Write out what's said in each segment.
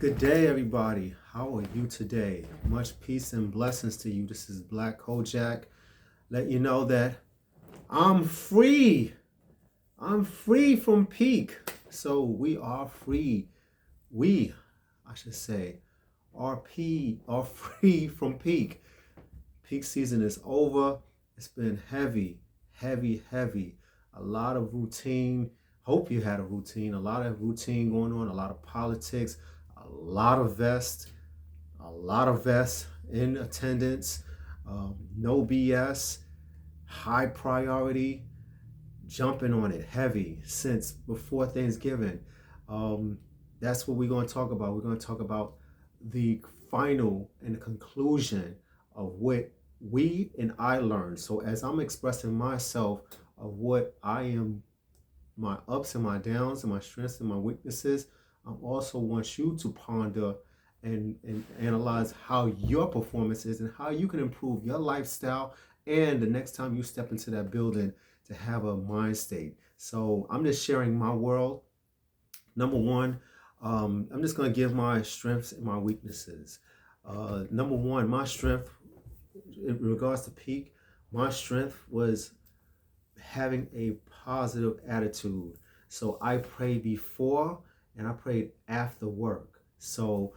Good day, everybody. How are you today? Much peace and blessings to you. This is Black Kojak. Let you know that I'm free. I'm free from peak. So we are free. We, I should say, are free from peak. Peak season is over. It's been heavy, heavy, heavy. A lot of routine. Hope you had a routine. A lot of routine going on. A lot of politics. A lot of vest. A lot of vests in attendance, no BS, high priority, jumping on it heavy since before Thanksgiving. Um, that's what we're going to talk about. We're going to talk about the final and the conclusion of what we and I learned. So, as I'm expressing myself of what I am, my ups and my downs and my strengths and my weaknesses, I also want you to ponder and analyze how your performance is and how you can improve your lifestyle and the next time you step into that building to have a mind state. So I'm just sharing my world. Number one, I'm just going to give my strengths and my weaknesses. Number one, my strength in regards to peak, my strength was having a positive attitude. So I prayed before and I prayed after work. So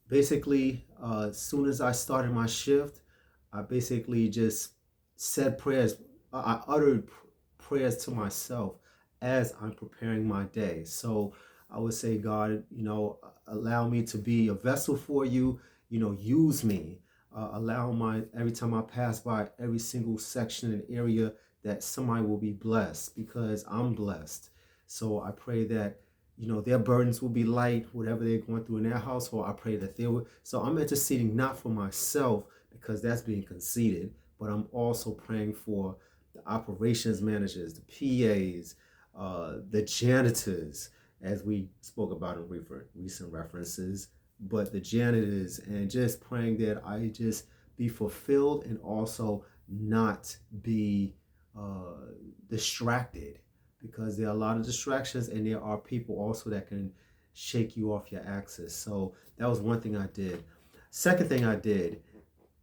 basically, as soon as I started my shift, I basically just said prayers. I uttered prayers to myself as I'm preparing my day. So I would say, God, allow me to be a vessel for you. Use me. Allow my every time I pass by every single section and area that somebody will be blessed because I'm blessed. So I pray that their burdens will be light, whatever they're going through in their household. I pray that they will. So I'm interceding not for myself because that's being conceited, but I'm also praying for the operations managers, the PAs, the janitors, as we spoke about in recent references, but the janitors, and just praying that I just be fulfilled and also not be distracted because there are a lot of distractions and there are people also that can shake you off your axis. So that was one thing I did. Second thing I did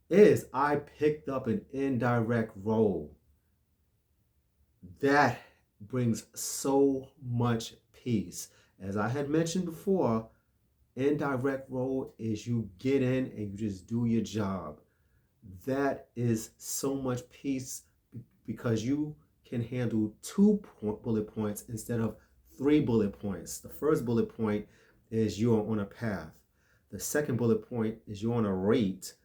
is I picked up an indirect role. That brings so much peace. As I had mentioned before, indirect role is you get in and you just do your job. That is so much peace because you can handle bullet points instead of three bullet points. The first bullet point is you're on a path. The second bullet point is you're on a rate.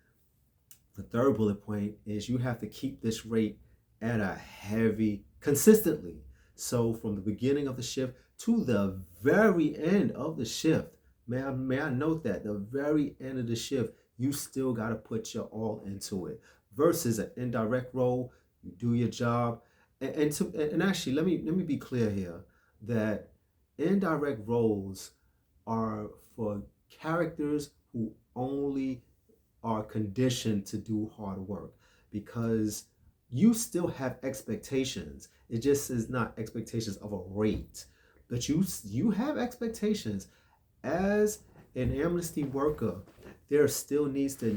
The third bullet point is you have to keep this rate at a heavy consistently. So from the beginning of the shift to the very end of the shift, may I note that the very end of the shift, you still got to put your all into it. Versus an indirect role, you do your job, and actually let me be clear here that indirect roles are for characters who only are conditioned to do hard work because you still have expectations. It just is not expectations of a rate, but you have expectations as an amnesty worker. There's still needs that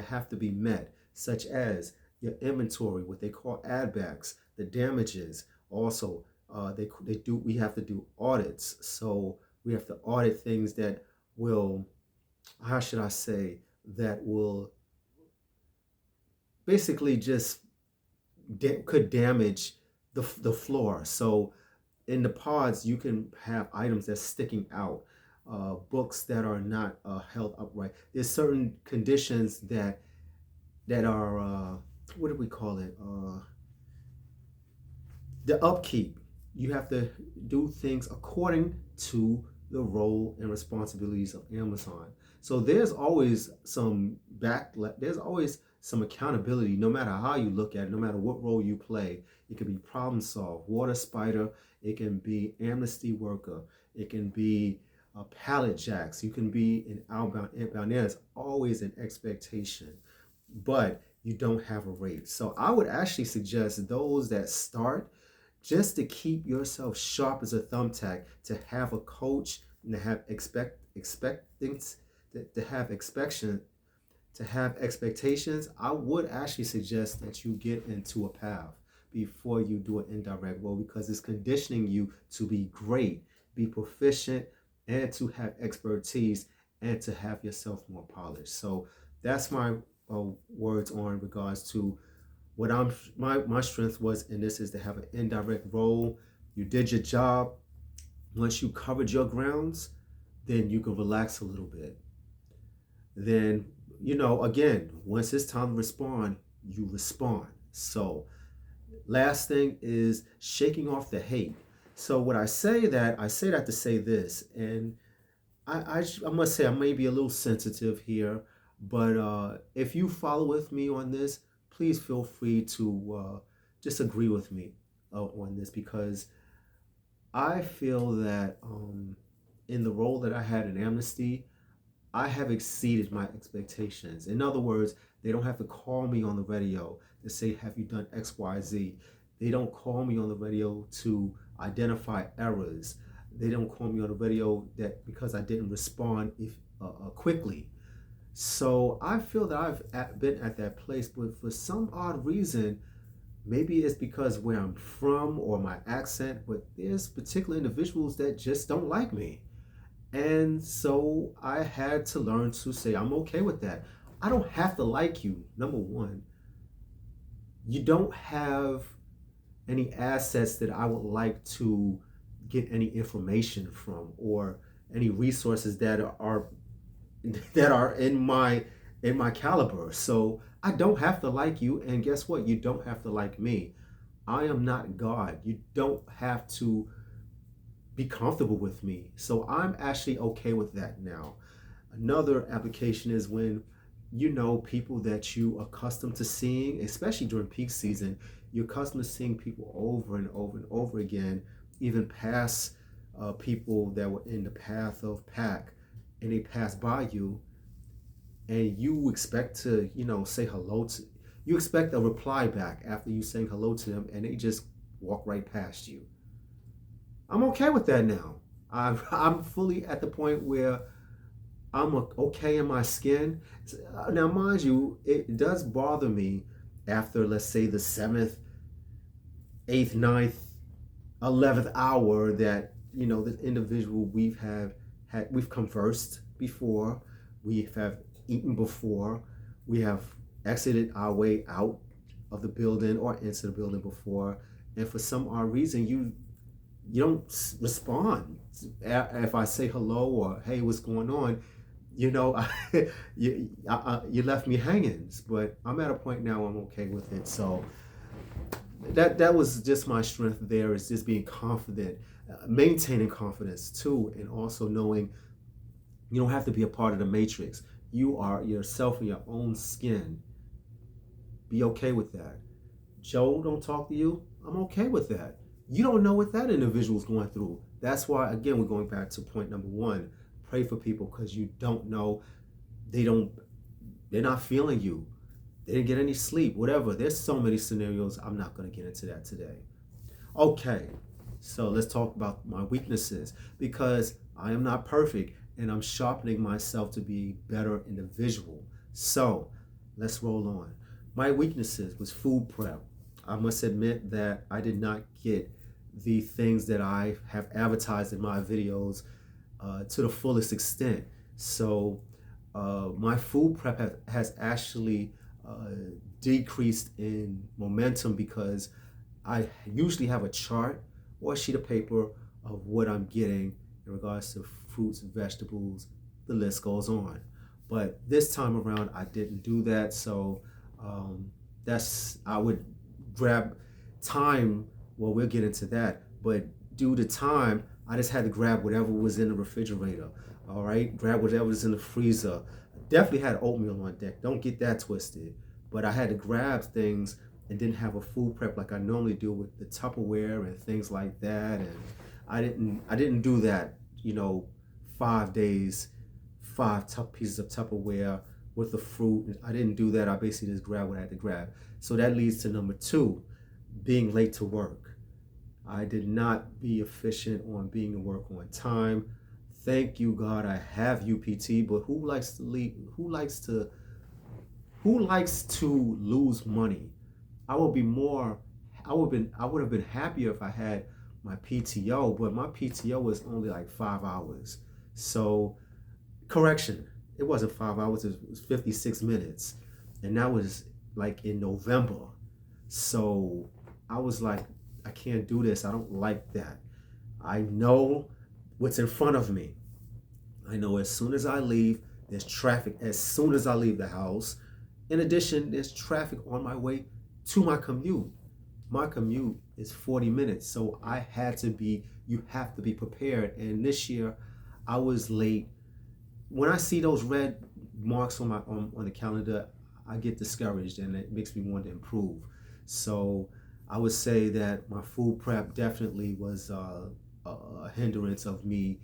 have to be met, such as your inventory, what they call ad backs, the damages. Also, we have to do audits, so we have to audit things that will, how should I say, that will basically just could damage the floor. So in the pods, you can have items that's sticking out, books that are not held upright. There's certain conditions that are what do we call it? The upkeep. You have to do things according to the role and responsibilities of Amazon. So there's always some there's always some accountability, no matter how you look at it, no matter what role you play. It can be problem solve, water spider, it can be amnesty worker, it can be pallet jacks, you can be an outbound, inbound. There's always an expectation, but you don't have a rate. So I would actually suggest those that start just to keep yourself sharp as a thumbtack, to have a coach and to have expectance, to have expectations, I would actually suggest that you get into a path before you do an indirect role, because it's conditioning you to be great, be proficient, and to have expertise, and to have yourself more polished. So that's my words on regards to what my strength was in this, is to have an indirect role. You did your job. Once you covered your grounds, then you can relax a little bit. Then, again, once it's time to respond, you respond. So last thing is shaking off the hate. So what I say that to say this, and I must say I may be a little sensitive here, but if you follow with me on this, please feel free to just agree with me on this, because I feel that in the role that I had in Amnesty, I have exceeded my expectations. In other words, they don't have to call me on the radio to say, have you done X, Y, Z? They don't call me on the radio to identify errors. They don't call me on the radio that because I didn't respond quickly. So I feel that been at that place, but for some odd reason, maybe it's because where I'm from or my accent, but there's particular individuals that just don't like me. And so I had to learn to say, I'm okay with that. I don't have to like you. Number one, you don't have any assets that I would like to get any information from, or any resources that are in my caliber. So I don't have to like you, and guess what? You don't have to like me. I am not God. You don't have to be comfortable with me. So I'm actually okay with that now. Another application is when people that you are accustomed to seeing, especially during peak season, you're accustomed to seeing people over and over and over again, even past people that were in the path of pack, and they pass by you, and you expect to, say hello to, you expect a reply back after you saying hello to them, and they just walk right past you. I'm okay with that now. I'm fully at the point where I'm okay in my skin. Now, mind you, it does bother me after, let's say, the 7th, 8th, 9th, 11th hour that, this individual we've conversed before, we have eaten before, we have exited our way out of the building or into the building before, and for some odd reason, you don't respond if I say hello or hey, what's going on. You left me hanging. But I'm at a point now I'm okay with it. So that was just my strength there, is just being confident, maintaining confidence too, and also knowing you don't have to be a part of the matrix. You are yourself in your own skin. Be okay with that. Joe don't talk to you, I'm okay with that. You don't know what that individual's going through. That's why, again, we're going back to point number one. Pray for people, because you don't know. They're not feeling you. They didn't get any sleep, whatever. There's so many scenarios. I'm not going to get into that today. Okay, so let's talk about my weaknesses, because I am not perfect and I'm sharpening myself to be a better individual. So let's roll on. My weaknesses was food prep. I must admit that I did not get the things that I have advertised in my videos to the fullest extent. So my food prep has actually decreased in momentum, because I usually have a chart or a sheet of paper of what I'm getting in regards to fruits, vegetables, the list goes on. But this time around, I didn't do that. So I would grab time. Well, we'll get into that. But due to time, I just had to grab whatever was in the refrigerator. All right, grab whatever was in the freezer. Definitely had oatmeal on deck. Don't get that twisted. But I had to grab things and didn't have a food prep like I normally do with the Tupperware and things like that. And I didn't do that. 5 days, pieces of Tupperware with the fruit. I didn't do that. I basically just grabbed what I had to grab. So that leads to number two, being late to work. I did not be efficient on being to work on time. Thank you, God, I have UPT, but who likes to leave? Who likes to lose money? I would be more I would have been happier if I had my PTO, but my PTO was only like 5 hours. So correction, it wasn't 5 hours, it was 56 minutes. And that was like in November. So I was like, I can't do this. I don't like that. I know what's in front of me. I know as soon as I leave, there's traffic as soon as I leave the house. In addition, there's traffic on my way to my commute. My commute is 40 minutes. So you have to be prepared. And this year, I was late. When I see those red marks on the calendar, I get discouraged and it makes me want to improve. So I would say that my food prep definitely was a hindrance of me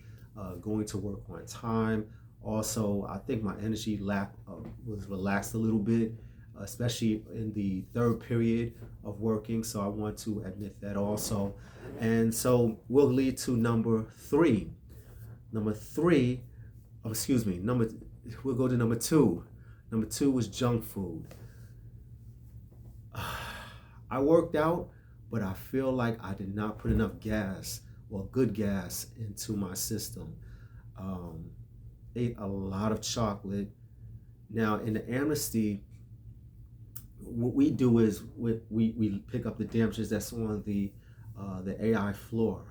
going to work on time. Also, I think my energy was relaxed a little bit, especially in the third period of working. So I want to admit that also. And so we'll lead to number three. Number three, oh, excuse me, we'll go to number two. Number two was junk food. I worked out, but I feel like I did not put enough gas or good gas into my system. Ate a lot of chocolate. Now in the amnesty, what we do is we pick up the damages that's on the AI floor.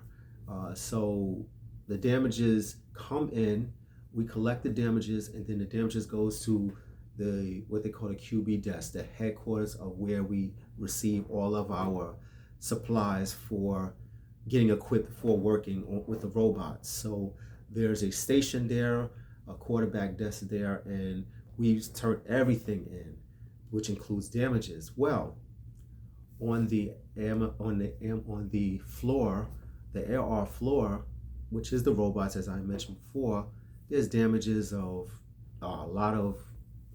So the damages come in, we collect the damages, and then the damages goes to what they call the QB desk, the headquarters of where we receive all of our supplies for getting equipped for working with the robots. So there's a station there, a quarterback desk there, and we turn everything in, which includes damages. Well, on the floor, the AR floor, which is the robots, as I mentioned before, there's damages of a lot of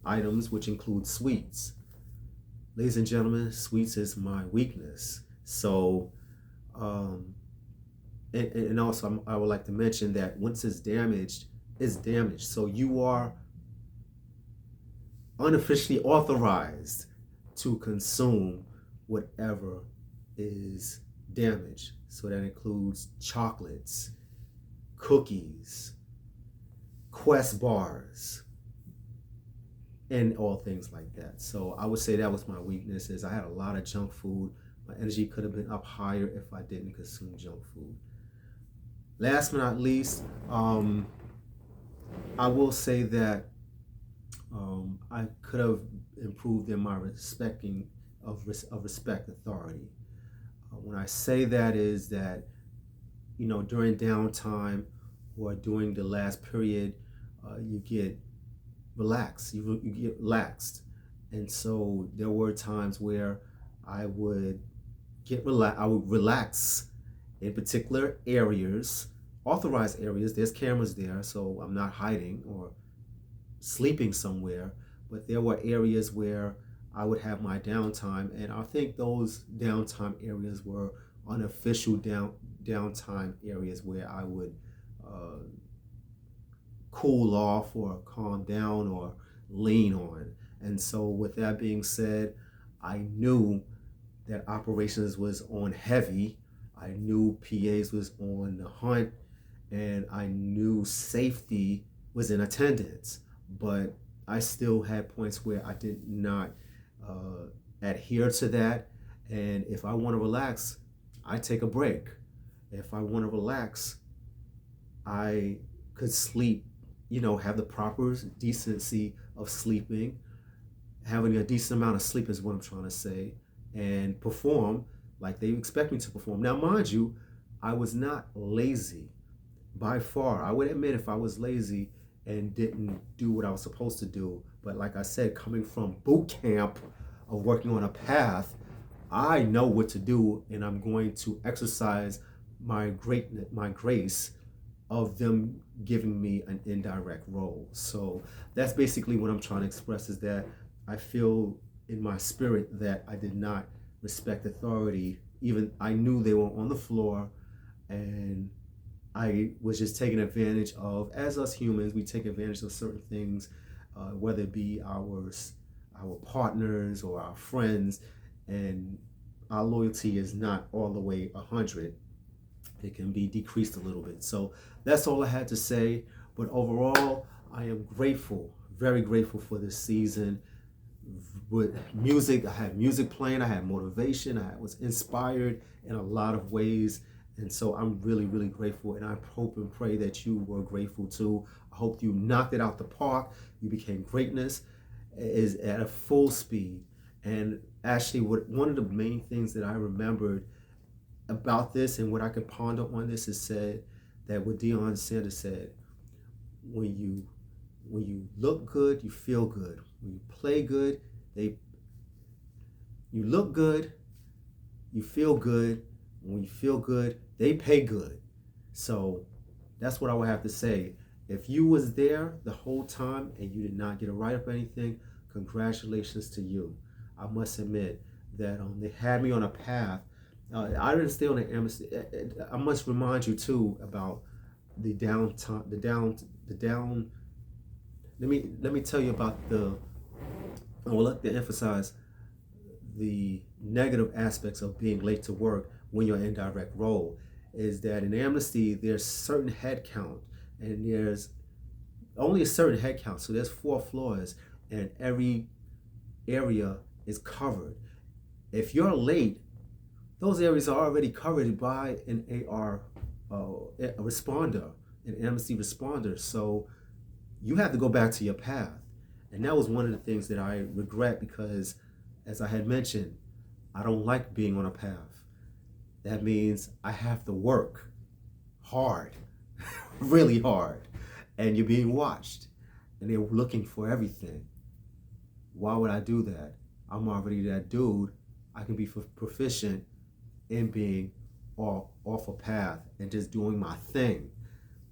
items, which include sweets. Ladies and gentlemen, sweets is my weakness. So, and also I would like to mention that once it's damaged, it's damaged. So you are unofficially authorized to consume whatever is damaged. So that includes chocolates, cookies, Quest bars, and all things like that. So I would say that was my weakness, is I had a lot of junk food. My energy could have been up higher if I didn't consume junk food. Last but not least, I will say that I could have improved in my respecting of respect authority. When I say that is that, during downtime or during the last period, you get relaxed. You get relaxed, and so there were times where I would I would relax in particular areas, authorized areas. There's cameras there, so I'm not hiding or sleeping somewhere. But there were areas where I would have my downtime, and I think those downtime areas were unofficial downtime areas where I would cool off or calm down or lean on. And so with that being said, I knew that operations was on heavy. I knew PAs was on the hunt, and I knew safety was in attendance. But I still had points where I did not adhere to that. And if I want to relax, I take a break. If I want to relax, I could sleep, have the proper decency of sleeping, having a decent amount of sleep is what I'm trying to say, and perform like they expect me to perform. Now, mind you, I was not lazy by far. I would admit if I was lazy and didn't do what I was supposed to do. But like I said, coming from boot camp of working on a path, I know what to do, and I'm going to exercise my grace of them giving me an indirect role. So that's basically what I'm trying to express, is that I feel in my spirit that I did not respect authority. Even I knew they were on the floor, and I was just taking advantage of, as us humans, we take advantage of certain things, whether it be our partners or our friends, and our loyalty is not all the way 100. It can be decreased a little bit. So that's all I had to say. But overall, I am grateful, very grateful for this season. With music, I had music playing, I had motivation, I was inspired in a lot of ways. And so I'm really, really grateful. And I hope and pray that you were grateful too. I hope you knocked it out the park. You became greatness is at a full speed. And actually, one of the main things that I remembered about this and what I could ponder on this is said that what Deion Sanders said, when you look good, you feel good. When you play good, you look good, you feel good. When you feel good, they pay good. So that's what I would have to say. If you was there the whole time and you did not get a write-up or anything, congratulations to you. I must admit that they had me on a path. I didn't stay on the Amnesty. I must remind you too about the downtime, the down. Let me tell you about I would like to emphasize the negative aspects of being late to work when you're in direct role. Is that in Amnesty there's certain head count, and there's only a certain head count. So there's 4 floors, and every area is covered. If you're late, those areas are already covered by an AR a responder, an Amnesty responder. So you have to go back to your path. And that was one of the things that I regret because, as I had mentioned, I don't like being on a path. That means I have to work hard, really hard, and you're being watched, and they're looking for everything. Why would I do that? I'm already that dude. I can be proficient in being off a path and just doing my thing.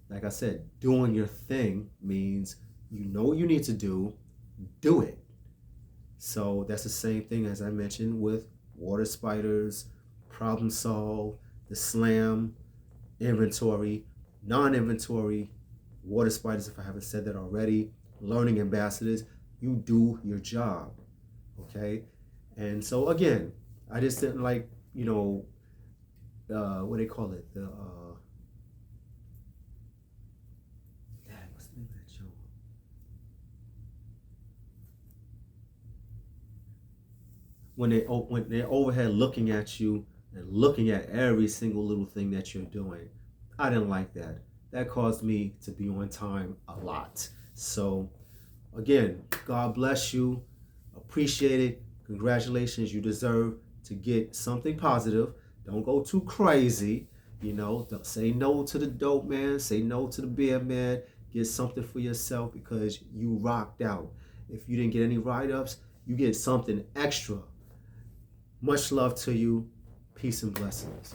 Like I said, doing your thing means you know what you need to do it. So that's the same thing as I mentioned with water spiders, problem solve, the slam, inventory, non-inventory, water spiders, if I haven't said that already, learning ambassadors. You do your job, okay? And so again, I just didn't like, what do they call it? What's the name of that show? When they're overhead looking at you and looking at every single little thing that you're doing. I didn't like that. That caused me to be on time a lot. So again, God bless you. Appreciate it. Congratulations. You deserve to get something positive. Don't go too crazy. Don't say no to the dope man. Say no to the beer man. Get something for yourself because you rocked out. If you didn't get any write-ups, you get something extra. Much love to you. Peace and blessings.